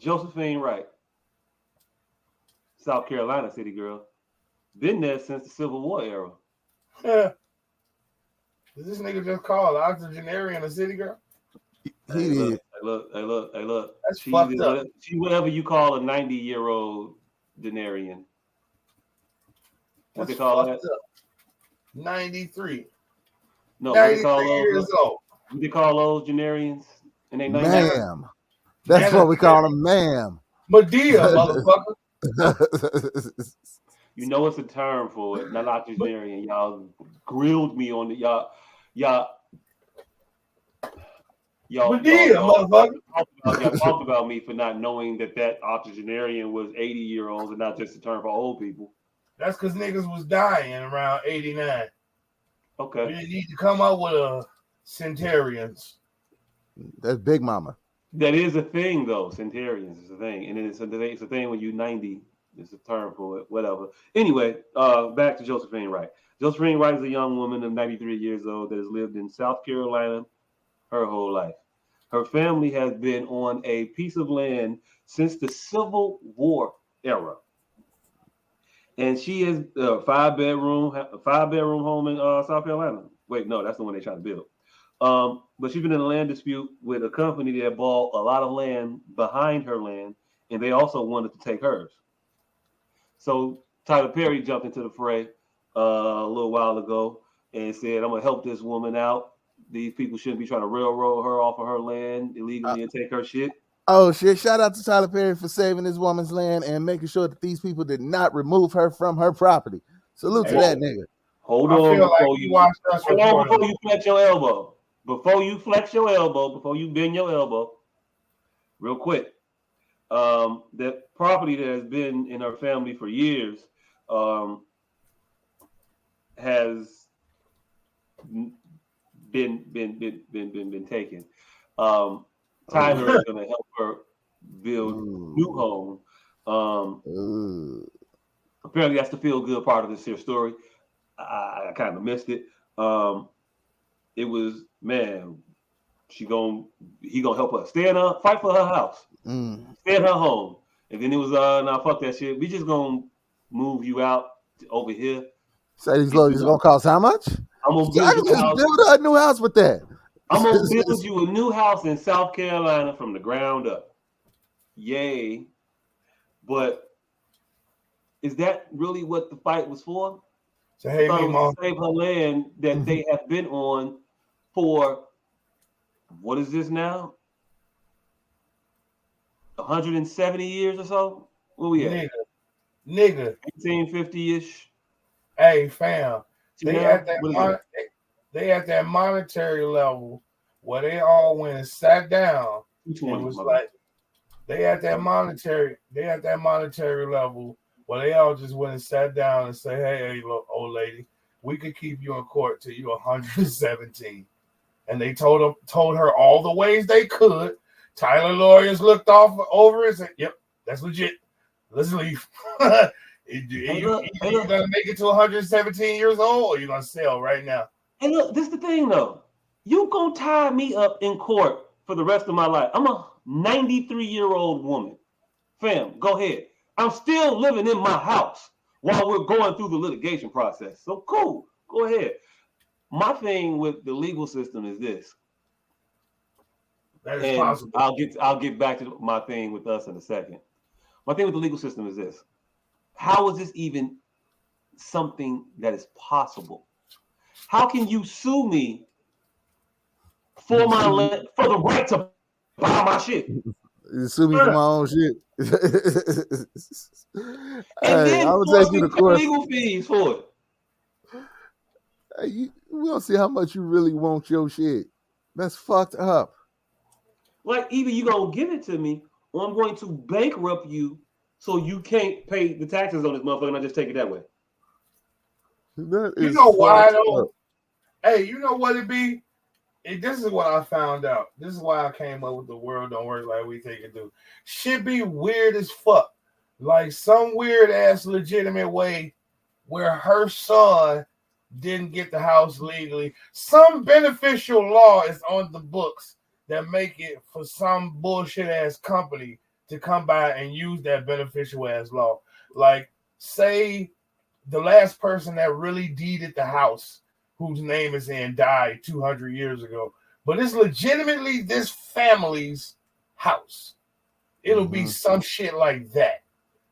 Josephine Wright, South Carolina city girl. Been there since the Civil War era. Yeah. Did this nigga just call an octogenarian a city girl? He did. Look. That's fucked up. She's whatever you call a 90-year-old denarian. What they call that? 93. No, 93 years old. What they call those denarians? And they Ma'am. That's what we call them, ma'am. Medea, motherfucker. You know it's a term for it, not octogenarian. Y'all grilled me on the y'all Medea, motherfucker. Y'all talked about me for not knowing that octogenarian was 80-year-olds and not just a term for old people. That's because niggas was dying around 89. Okay. We didn't need to come up with a centurions. That's Big Mama. That is a thing, though. Centurions is a thing. And it's a thing when you're 90. It's a term for it, whatever. Anyway, back to Josephine Wright. Josephine Wright is a young woman of 93 years old that has lived in South Carolina her whole life. Her family has been on a piece of land since the Civil War era. And she is a five-bedroom home in South Carolina. Wait, no, that's the one they trying to build. But she's been in a land dispute with a company that bought a lot of land behind her land, and they also wanted to take hers. So Tyler Perry jumped into the fray a little while ago and said, I'm going to help this woman out. These people shouldn't be trying to railroad her off of her land illegally and take her shit. Oh, shit. Shout out to Tyler Perry for saving this woman's land and making sure that these people did not remove her from her property. Salute to that nigga. Hold on before you flex your elbow. Before you bend your elbow, real quick. That property that has been in her family for years has been taken. Tyler is going to help her build new home. Apparently, that's the feel good part of this here story. I kind of missed it. It was, man, he gonna help her fight for her house, stay at her home, and then it was nah, fuck that shit. We just gonna move you out over here. Say these lawyers gonna cost how much? I'm gonna build a new house with that. I'm gonna build you a new house in South Carolina from the ground up. Yay! But is that really what the fight was for? So hey, to save her land that they have been on for what is this now? 170 years or so? Where we at? Nigga. 1850-ish. Hey, fam. They at that monetary level where they all went and sat down. It was like they at that monetary level where they all just went and sat down and say, hey, look, old lady, we could keep you in court till you're 117. And they told her all the ways they could. Tyler lawyers looked over and said, yep, that's legit. Let's leave. You gonna make it to 117 years old, or you gonna sell right now? And look, this is the thing though. You gonna tie me up in court for the rest of my life. I'm a 93-year-old woman. Fam, go ahead. I'm still living in my house while we're going through the litigation process. So cool. Go ahead. My thing with the legal system is this. That is possible. I'll get back to my thing with us in a second. My thing with the legal system is this. How is this even something that is possible? How can you sue me for the right to buy my shit? You sue me for my own shit. And then I will take you to court. Legal fees for it. Hey, we don't see how much you really want your shit. That's fucked up. Like either you gonna give it to me, or I'm going to bankrupt you so you can't pay the taxes on this motherfucker and I just take it that way. You know why I don't? Hey, you know what it be? This is what I found out. This is why I came up with the world don't work like we think it do. Shit be weird as fuck. Like some weird ass legitimate way where her son didn't get the house legally. Some beneficial law is on the books that make it for some bullshit ass company to come by and use that beneficial ass law. Like, say the last person that really deeded the house, whose name is in, died 200 years ago, but it's legitimately this family's house. It'll be some shit like that,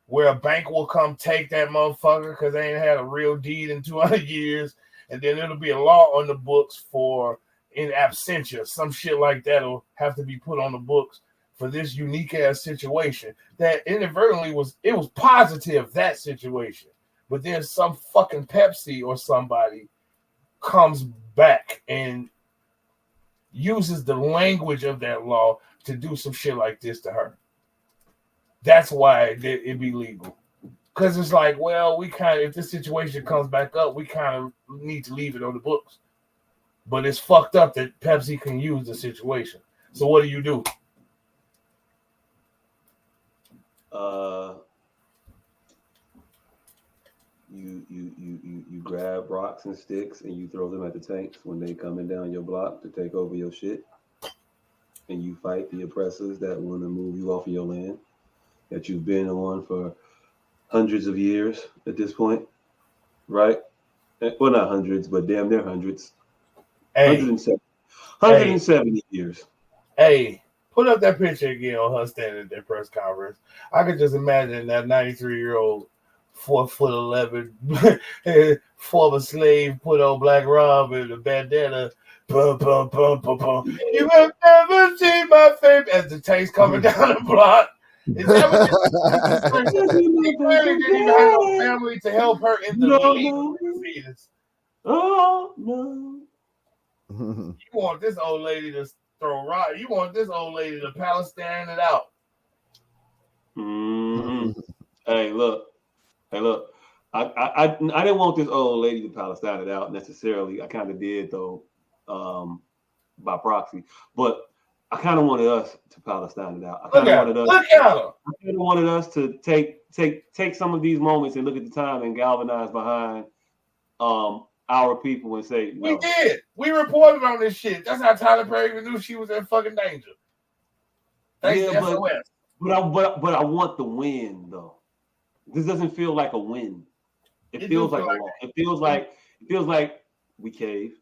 where a bank will come take that motherfucker because they ain't had a real deed in 200 years, and then it'll be a law on the books for in absentia. Some shit like that will have to be put on the books for this unique ass situation that inadvertently was positive, that situation. But then some fucking Pepsi or somebody comes back and uses the language of that law to do some shit like this to her. That's why it'd be legal. Because it's like, well, we kind of, if this situation comes back up, we kind of need to leave it on the books. But it's fucked up that Pepsi can use the situation. So what do? You grab rocks and sticks and you throw them at the tanks when they coming down your block to take over your shit. And you fight the oppressors that want to move you off of your land that you've been on for hundreds of years at this point, right? Well, not hundreds, but damn near hundreds. 170 years. Hey, put up that picture again on her standing at that press conference. I could just imagine that 93-year-old, 4'11", former slave, put on Black Rob and a bandana. Bum, bum, bum, bum, bum. You have never seen my face as the tank's coming down the block. Is that what she clearly didn't even have no family to help her in the legal proceedings. Oh no. You want this old lady to throw rock. You want this old lady to Palestine it out. Hey, look. I didn't want this old lady to Palestine it out necessarily. I kind of did though, by proxy. But I kind of wanted us to Palestine it out. I kind of wanted us to take some of these moments and look at the time and galvanize behind our people and say no. We did. We reported on this shit. That's how Tyler Perry knew she was in fucking danger. Thanks to S.O.S. But I want the win though. This doesn't feel like a win. It feels like a loss. It feels like we cave.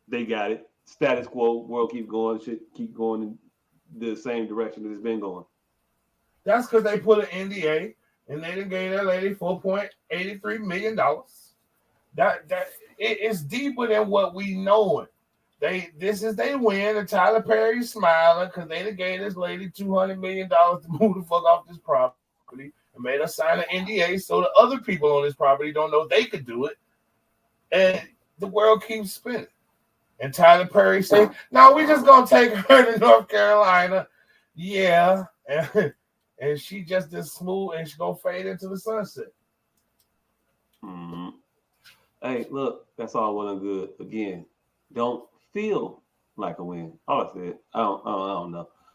They got it. Status quo. World keep going. Shit keep going in the same direction that it's been going. That's because they put an NDA and they done gave that lady $4.83 million. That it's deeper than what we know. This is they win, and Tyler Perry's smiling because they done gave this lady $200 million to move the fuck off this property and made her sign an NDA so the other people on this property don't know they could do it. And the world keeps spinning. And Tyler Perry said, no, we just gonna take her to North Carolina. Yeah. And she just this smooth and she gonna fade into the sunset. Mm-hmm. Hey, look, that's all well and good. Again, don't feel like a win. All I said, I don't know.